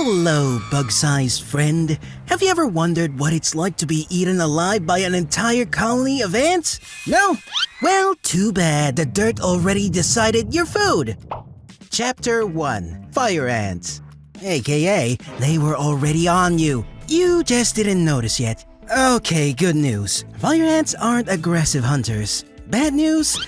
Hello, bug-sized friend. Have you ever wondered what it's like to be eaten alive by an entire colony of ants? No? Well, too bad. The dirt already decided your food. Chapter 1. Fire Ants. AKA, they were already on you. You just didn't notice yet. Okay, good news. Fire ants aren't aggressive hunters. Bad news?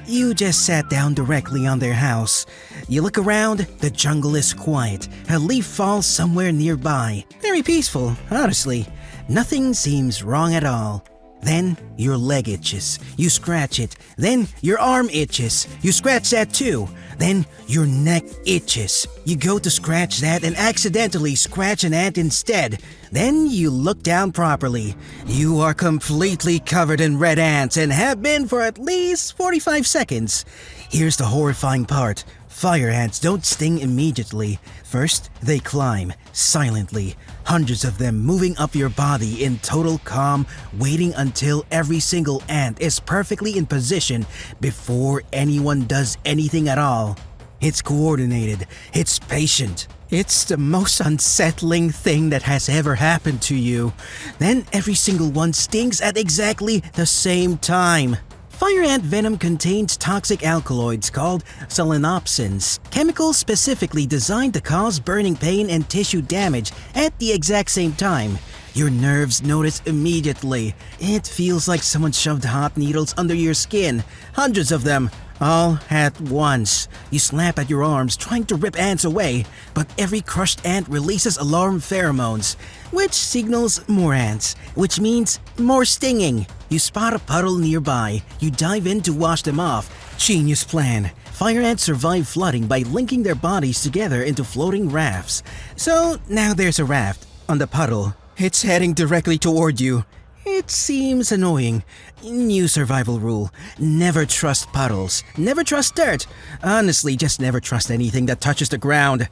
You just sat down directly on their house. You look around, the jungle is quiet. A leaf falls somewhere nearby. Very peaceful, honestly. Nothing seems wrong at all. Then your leg itches. You scratch it. Then your arm itches. You scratch that too. Then your neck itches. You go to scratch that and accidentally scratch an ant instead. Then you look down properly. You are completely covered in red ants and have been for at least 45 seconds. Here's the horrifying part. Fire ants don't sting immediately. First, they climb, silently, hundreds of them moving up your body in total calm, waiting until every single ant is perfectly in position before anyone does anything at all. It's coordinated, it's patient. It's the most unsettling thing that has ever happened to you. Then every single one stings at exactly the same time. Fire ant venom contains toxic alkaloids called solenopsins, chemicals specifically designed to cause burning pain and tissue damage at the exact same time. Your nerves notice immediately. It feels like someone shoved hot needles under your skin, hundreds of them, all at once. You snap at your arms trying to rip ants away, but every crushed ant releases alarm pheromones, which signals more ants, which means more stinging. You spot a puddle nearby. You dive in to wash them off. Genius plan. Fire ants survive flooding by linking their bodies together into floating rafts. So now there's a raft on the puddle. It's heading directly toward you. It seems annoying. New survival rule. Never trust puddles. Never trust dirt. Honestly, just never trust anything that touches the ground.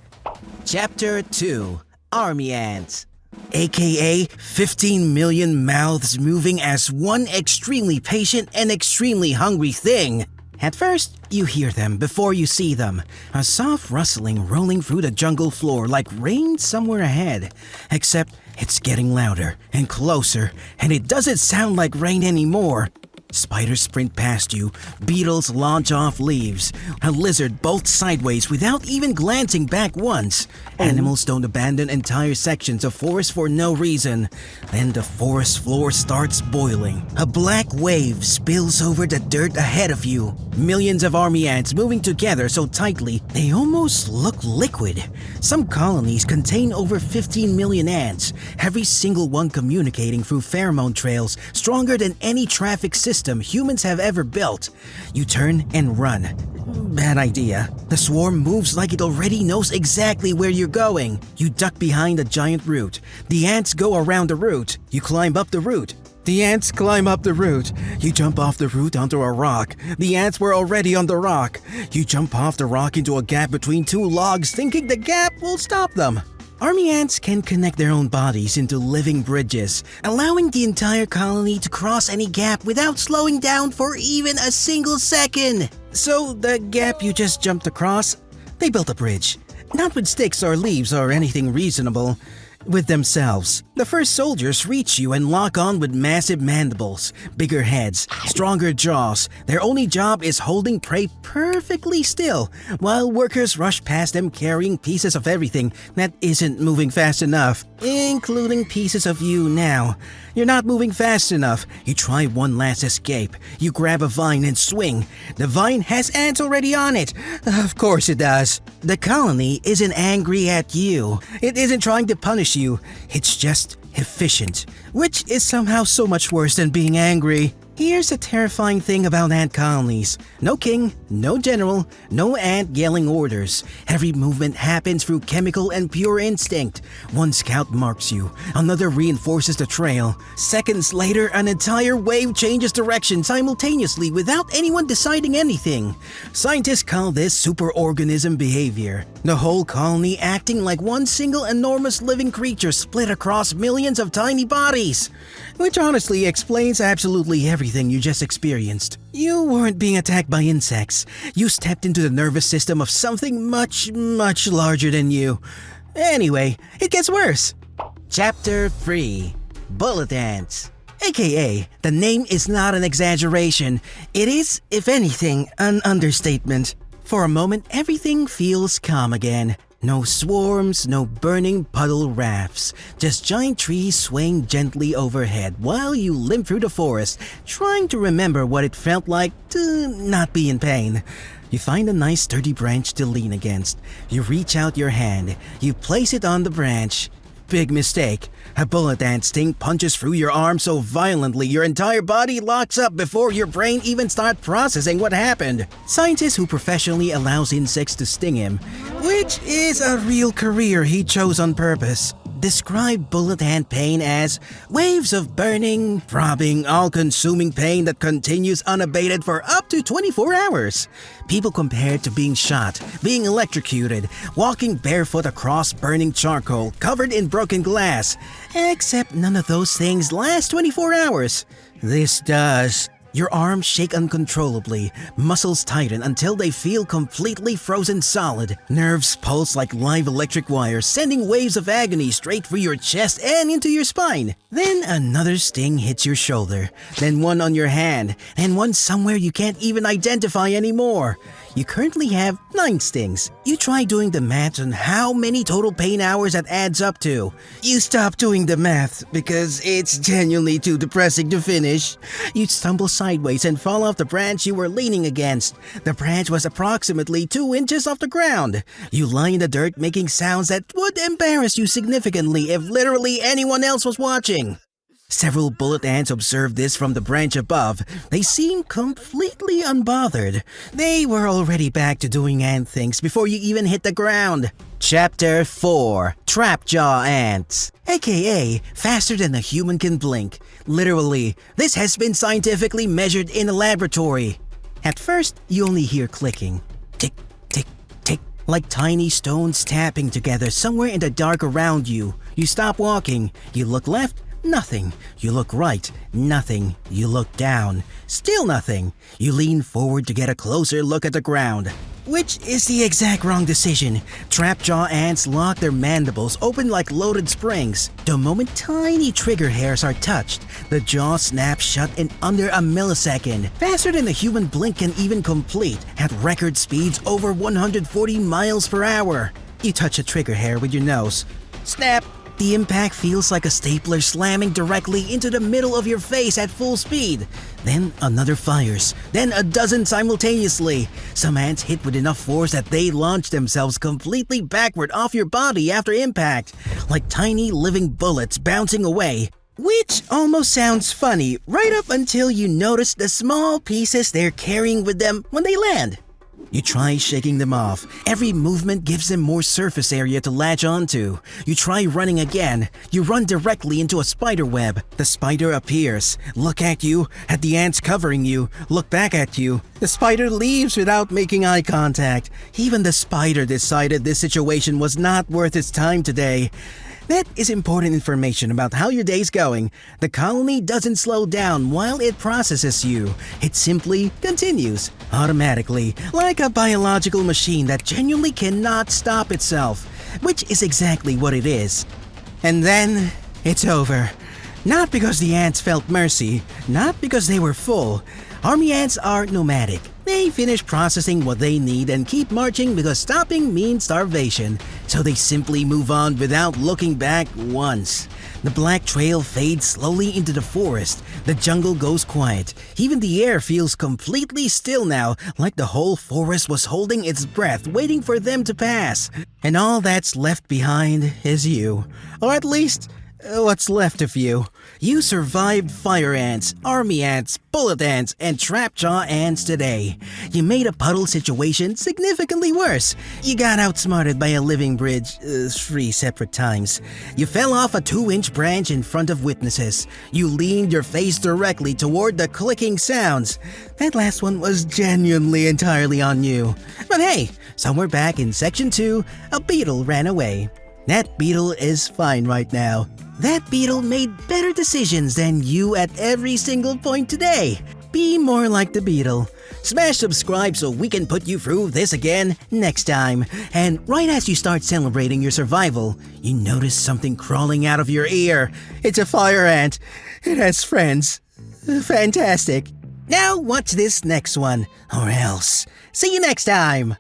Chapter 2. Army Ants. AKA 15 million mouths moving as one extremely patient and extremely hungry thing. At first, you hear them before you see them. A soft rustling rolling through the jungle floor like rain somewhere ahead. Except it's getting louder and closer, and it doesn't sound like rain anymore. Spiders sprint past you, beetles launch off leaves, a lizard bolts sideways without even glancing back once. Animals don't abandon entire sections of forest for no reason. Then the forest floor starts boiling. A black wave spills over the dirt ahead of you. Millions of army ants moving together so tightly they almost look liquid. Some colonies contain over 15 million ants, every single one communicating through pheromone trails stronger than any traffic system humans have ever built. You turn and run. Bad idea. The swarm moves like it already knows exactly where you're going. You duck behind a giant root. The ants go around the root. You climb up the root. The ants climb up the root. You jump off the root onto a rock. The ants were already on the rock. You jump off the rock into a gap between two logs, thinking the gap will stop them. Army ants can connect their own bodies into living bridges, allowing the entire colony to cross any gap without slowing down for even a single second. So the gap you just jumped across, they built a bridge. Not with sticks or leaves or anything reasonable. With themselves. The first soldiers reach you and lock on with massive mandibles, bigger heads, stronger jaws. Their only job is holding prey perfectly still, while workers rush past them carrying pieces of everything that isn't moving fast enough, including pieces of you now. You're not moving fast enough. You try one last escape. You grab a vine and swing. The vine has ants already on it. Of course it does. The colony isn't angry at you. It isn't trying to punish you. It's just efficient, which is somehow so much worse than being angry. Here's the terrifying thing about ant colonies. No king, no general, no ant yelling orders. Every movement happens through chemical and pure instinct. One scout marks you, another reinforces the trail. Seconds later, an entire wave changes direction simultaneously without anyone deciding anything. Scientists call this superorganism behavior. The whole colony acting like one single enormous living creature split across millions of tiny bodies. Which honestly explains absolutely everything you just experienced. You weren't being attacked by insects. You stepped into the nervous system of something much, much larger than you. Anyway, it gets worse. Chapter 3. Bullet Ants. AKA, the name is not an exaggeration. It is, if anything, an understatement. For a moment, everything feels calm again. No swarms, no burning puddle rafts. Just giant trees swaying gently overhead while you limp through the forest, trying to remember what it felt like to not be in pain. You find a nice sturdy branch to lean against. You reach out your hand. You place it on the branch. Big mistake. A bullet ant sting punches through your arm so violently your entire body locks up before your brain even starts processing what happened. Scientist who professionally allows insects to sting him, which is a real career he chose on purpose, described bullet ant pain as waves of burning, throbbing, all-consuming pain that continues unabated for up to 24 hours. People compared to being shot, being electrocuted, walking barefoot across burning charcoal covered in broken glass. Except none of those things last 24 hours. This does. Your arms shake uncontrollably, muscles tighten until they feel completely frozen solid. Nerves pulse like live electric wires, sending waves of agony straight through your chest and into your spine. Then another sting hits your shoulder, then one on your hand, and one somewhere you can't even identify anymore. You currently have 9 stings. You try doing the math on how many total pain hours that adds up to. You stop doing the math because it's genuinely too depressing to finish. You stumble sideways and fall off the branch you were leaning against. The branch was approximately 2 inches off the ground. You lie in the dirt making sounds that would embarrass you significantly if literally anyone else was watching. Several bullet ants observed this from the branch above. They seemed completely unbothered. They were already back to doing ant things before you even hit the ground. Chapter 4. Trapjaw Ants. AKA, faster than a human can blink. Literally, this has been scientifically measured in a laboratory. At first, you only hear clicking. Tick, tick, tick, like tiny stones tapping together somewhere in the dark around you. You stop walking. You look left. Nothing. You look right. Nothing. You look down. Still nothing. You lean forward to get a closer look at the ground. Which is the exact wrong decision. Trapjaw ants lock their mandibles open like loaded springs. The moment tiny trigger hairs are touched, the jaw snaps shut in under a millisecond. Faster than a human blink can even complete, at record speeds over 140 miles per hour. You touch a trigger hair with your nose. Snap! The impact feels like a stapler slamming directly into the middle of your face at full speed. Then another fires, then a dozen simultaneously. Some ants hit with enough force that they launch themselves completely backward off your body after impact, like tiny living bullets bouncing away. Which almost sounds funny right up until you notice the small pieces they're carrying with them when they land. You try shaking them off. Every movement gives them more surface area to latch onto. You try running again. You run directly into a spider web. The spider appears. Look at you, at the ants covering you. Look back at you. The spider leaves without making eye contact. Even the spider decided this situation was not worth its time today. That is important information about how your day's going. The colony doesn't slow down while it processes you. It simply continues, automatically, like a biological machine that genuinely cannot stop itself, which is exactly what it is. And then, it's over. Not because the ants felt mercy, not because they were full. Army ants are nomadic. They finish processing what they need and keep marching because stopping means starvation, so they simply move on without looking back once. The black trail fades slowly into the forest. The jungle goes quiet. Even the air feels completely still now, like the whole forest was holding its breath, waiting for them to pass. And all that's left behind is you. Or at least, what's left of you. You survived fire ants, army ants, bullet ants, and trapjaw ants today. You made a puddle situation significantly worse. You got outsmarted by a living bridge 3 separate times. You fell off a 2-inch branch in front of witnesses. You leaned your face directly toward the clicking sounds. That last one was genuinely entirely on you. But hey, somewhere back in Section 2, a beetle ran away. That beetle is fine right now. That beetle made better decisions than you at every single point today. Be more like the beetle. Smash subscribe so we can put you through this again next time. And right as you start celebrating your survival, you notice something crawling out of your ear. It's a fire ant. It has friends. Fantastic. Now watch this next one, or else. See you next time.